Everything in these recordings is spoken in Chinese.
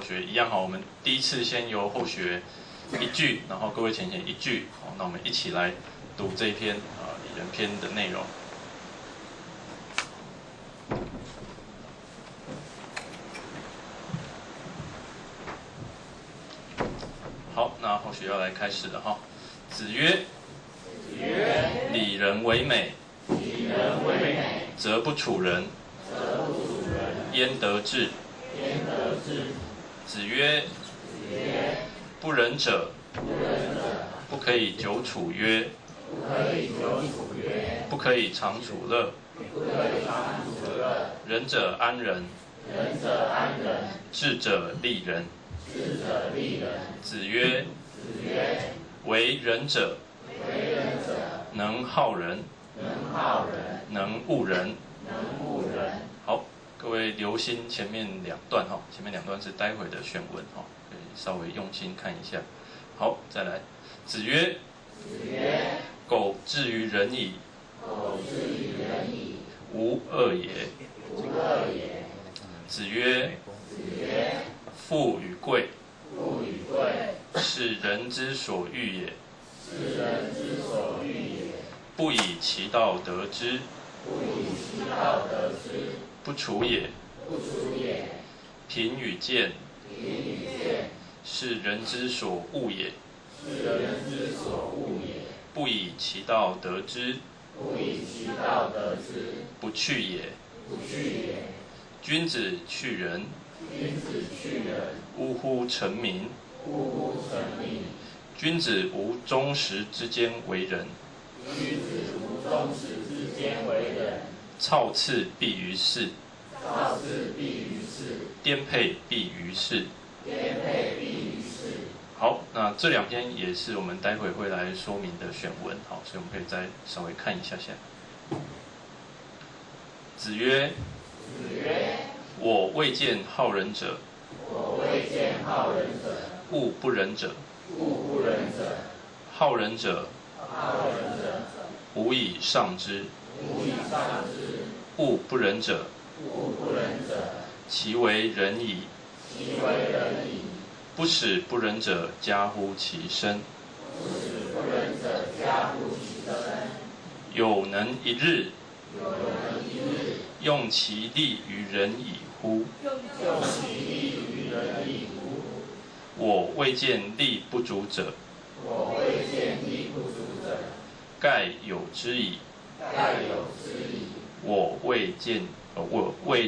后学一样好，我们第一次先由后学一句，然后各位浅显一句。好，那我们一起来读这一篇拟人篇的内容。好，那后学要来开始了哈。子曰：“礼人为美，则不处人，焉得志？”子曰：“不仁者，不可以久处曰，不可以长处乐。仁者安人，智者利人。”子曰：“为仁者，能好人，能恶人。”好，各位留心前面两段哈，前面两段是待会的选文哈，可以稍微用心看一下。好，再来。子曰：“苟至于仁矣，无恶也。”子曰：“富与贵，是人之所欲也。不以其道得之，不处也。贫与贱，是人之所恶也。不以其道得之，不去也。君子去仁，呜呼！成名。君子无忠实之间为人，操刺必于事，颠沛必于事。好，那这两篇也是我们待会会来说明的选文，好，所以我们可以再稍微看一下下。子曰：“我未见好人者，恶不仁者。好人者，无以上之；恶不仁者，其为仁矣。不使不仁者加乎其身。有能一日，用其力于人矣乎？我未见力不足者，盖有之矣。我未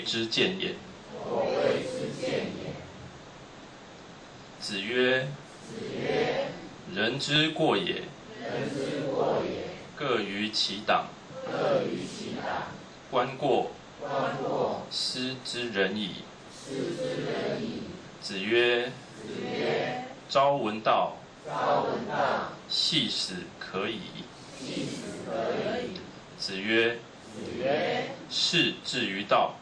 之见也。”子曰：“人之过也，各于其党。观过，斯之仁矣。”子曰：“朝闻道，夕死可矣。”子曰：“士志于道，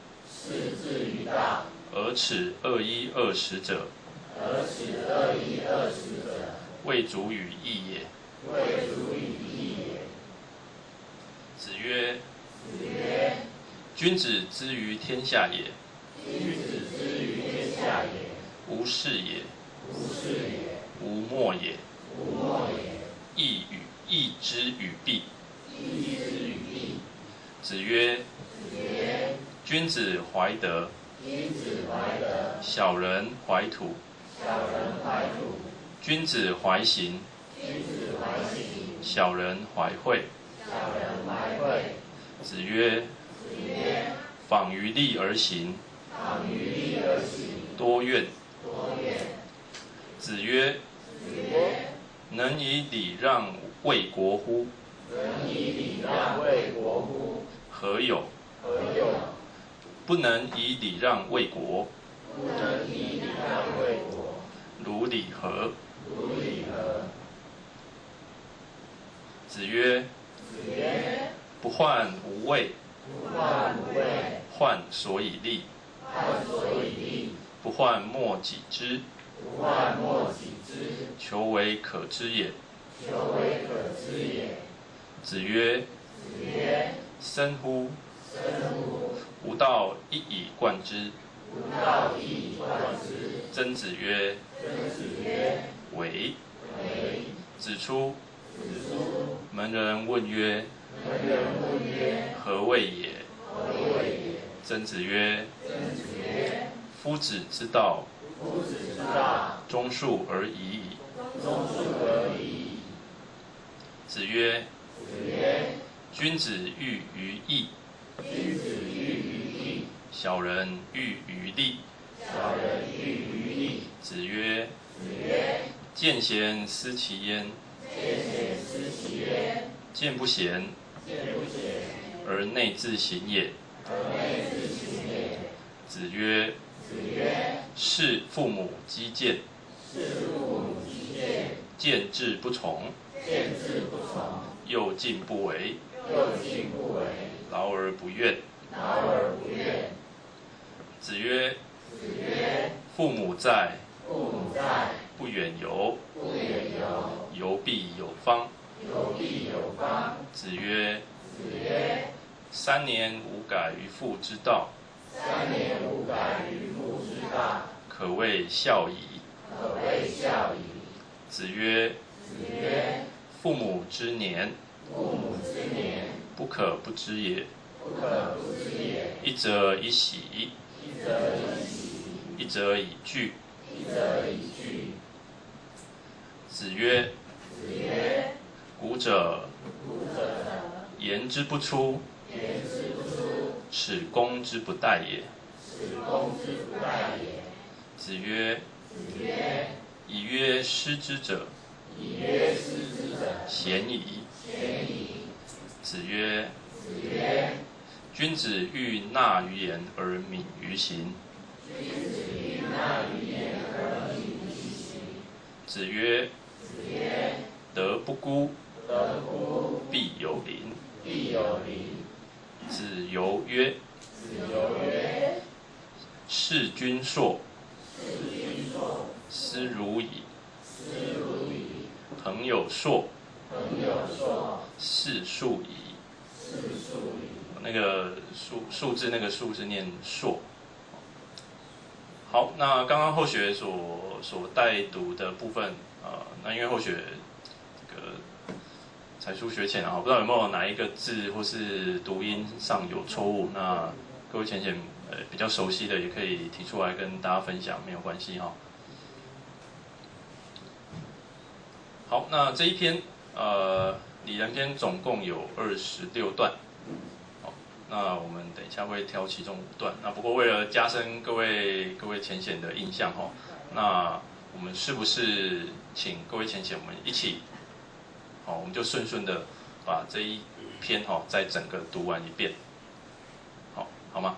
而耻21-20者，未足与义也。”子曰：“君子之于天下也，无事也，无莫也。义之与弊。”子曰：“君子怀德，小人怀土。君子怀行，小人怀惠。”子曰：“访于利而行，多怨。”子曰：“能以礼让为国乎？何有？不能以礼让为国，如礼何？”子曰：“不患无位，患所以立。不患莫己知，求为可知也。”子曰：“生乎！吾道一以贯之，曾子曰：为。子出，门人问曰：何谓也？曾子曰：夫子之道，忠恕而已矣。子曰：君子喻于义，小人喻于利。子曰：见贤思齐焉，见不贤而内自省也。子曰：事父母积谏，见志不从，又敬不为，劳而不怨。子曰：父母在，不远游，游必有方。子曰：3年无改于父之道，可谓孝矣。子曰：父母之年，不可不知也。一则以喜，一则以惧。子曰：古者言之不出，耻公之不待也。子曰：以曰失之者，鲜矣。子曰：君子欲纳于言而敏于行。子曰：德不孤，必有邻。子游曰：事君硕，斯如矣。朋友硕，是数矣。那个数字，那个数是念硕。好，那刚刚后学所带读的部分，那因为后学这个才疏学浅啊，不知道有没有哪一个字或是读音上有错误，那各位浅比较熟悉的也可以提出来跟大家分享，没有关系哈。好，那这一篇礼仁篇总共有26段。那我们等一下会挑其中5段。那不过为了加深各位浅显的印象哈，那我们是不是请各位浅显我们一起，好，我们就顺的把这一篇哈再整个读完一遍，好吗？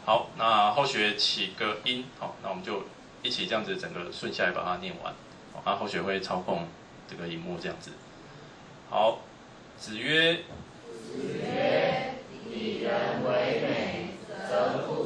好，那后学起个音，好，那我们就一起这样子整个顺下来把它念完。好，那后学会操控这个荧幕这样子。好，子曰。以人为美，则不